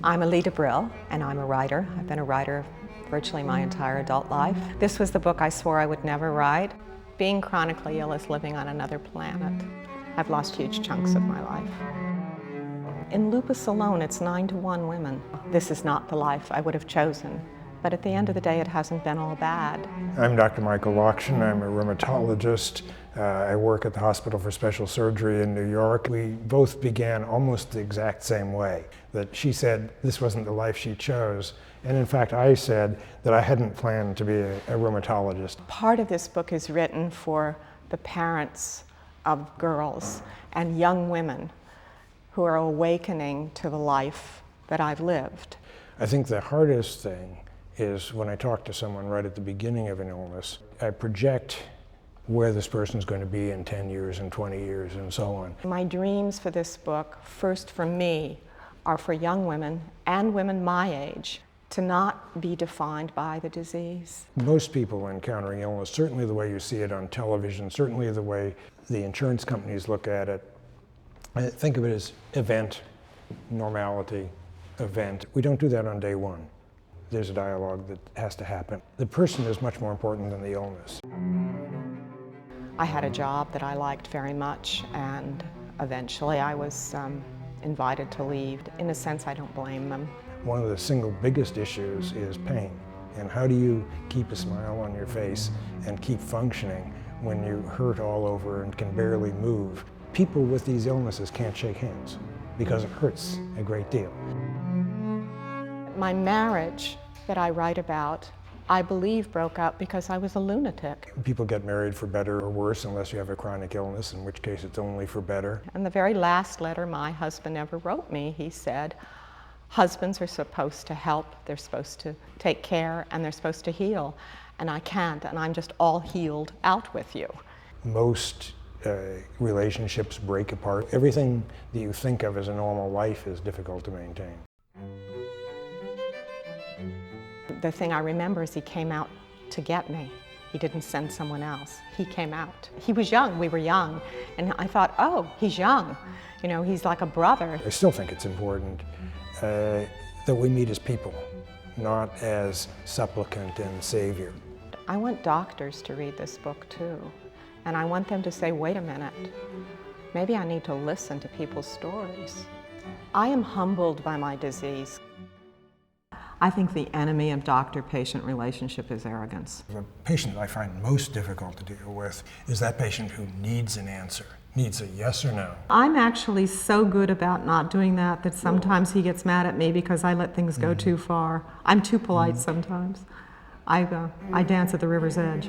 I'm Alida Brill, and I'm a writer. I've been a writer virtually my entire adult life. This was the book I swore I would never write. Being chronically ill is living on another planet. I've lost huge chunks of my life. In lupus alone, it's 9-to-1 women. This is not the life I would have chosen, but at the end of the day, it hasn't been all bad. I'm Dr. Michael Lockshin. I'm a rheumatologist. I work at the Hospital for Special Surgery in New York. We both began almost the exact same way, that she said this wasn't the life she chose. And in fact, I said that I hadn't planned to be a rheumatologist. Part of this book is written for the parents of girls and young women who are awakening to the life that I've lived. I think the hardest thing is when I talk to someone right at the beginning of an illness, I project where this person's going to be in 10 years and 20 years and so on. My dreams for this book, first for me, are for young women and women my age to not be defined by the disease. Most people encountering illness, certainly the way you see it on television, certainly the way the insurance companies look at it, I think of it as event, normality, event. We don't do that on day one. There's a dialogue that has to happen. The person is much more important than the illness. I had a job that I liked very much, and eventually I was invited to leave. In a sense, I don't blame them. One of the single biggest issues is pain. And how do you keep a smile on your face and keep functioning when you hurt all over and can barely move? People with these illnesses can't shake hands because it hurts a great deal. My marriage that I write about, I believe broke up because I was a lunatic. People get married for better or worse unless you have a chronic illness, in which case it's only for better. And the very last letter my husband ever wrote me, he said, husbands are supposed to help, they're supposed to take care, and they're supposed to heal. And I can't, and I'm just all healed out with you. Most relationships break apart. Everything that you think of as a normal life is difficult to maintain. The thing I remember is he came out to get me. He didn't send someone else. He came out. He was young, we were young, and I thought, oh, he's young. You know, he's like a brother. I still think it's important that we meet as people, not as supplicant and savior. I want doctors to read this book too, and I want them to say, wait a minute, maybe I need to listen to people's stories. I am humbled by my disease. I think the enemy of doctor-patient relationship is arrogance. The patient I find most difficult to deal with is that patient who needs an answer, needs a yes or no. I'm actually so good about not doing that that sometimes he gets mad at me because I let things go too far. I'm too polite sometimes. I dance at the river's edge.